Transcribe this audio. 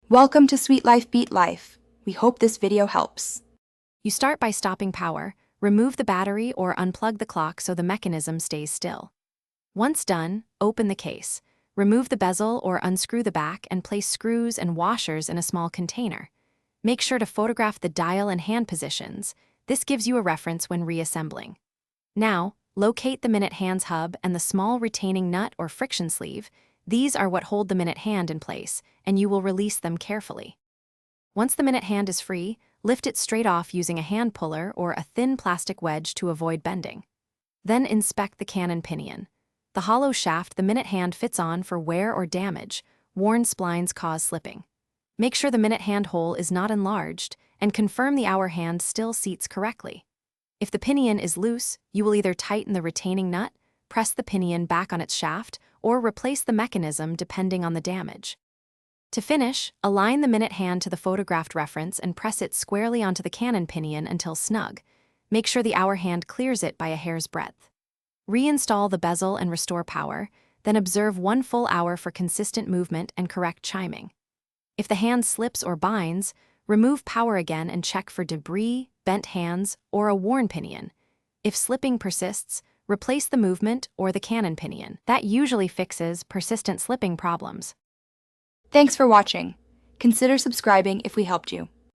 Welcome to Sweet Life Beat Life. We hope this video helps. You start by stopping power, remove the battery or unplug the clock so the mechanism stays still. Once done, open the case. Remove the bezel or unscrew the back and place screws and washers in a small container. Make sure to photograph the dial and hand positions. This gives you a reference when reassembling. Now, locate the minute hand's hub and the small retaining nut or friction sleeve. These are what hold the minute hand in place, and you will release them carefully. Once the minute hand is free, lift it straight off using a hand puller or a thin plastic wedge to avoid bending. Then inspect the cannon pinion. The hollow shaft the minute hand fits on for wear or damage. Worn splines cause slipping. Make sure the minute hand hole is not enlarged, and confirm the hour hand still seats correctly. If the pinion is loose, you will either tighten the retaining nut, press the pinion back on its shaft, or replace the mechanism depending on the damage. To finish, align the minute hand to the photographed reference and press it squarely onto the cannon pinion until snug. Make sure the hour hand clears it by a hair's breadth. Reinstall the bezel and restore power, then observe 1 full hour for consistent movement and correct chiming. If the hand slips or binds, remove power again and check for debris, bent hands, or a worn pinion. If slipping persists, replace the movement or the cannon pinion. That usually fixes persistent slipping problems. Thanks for watching. Consider subscribing if we helped you.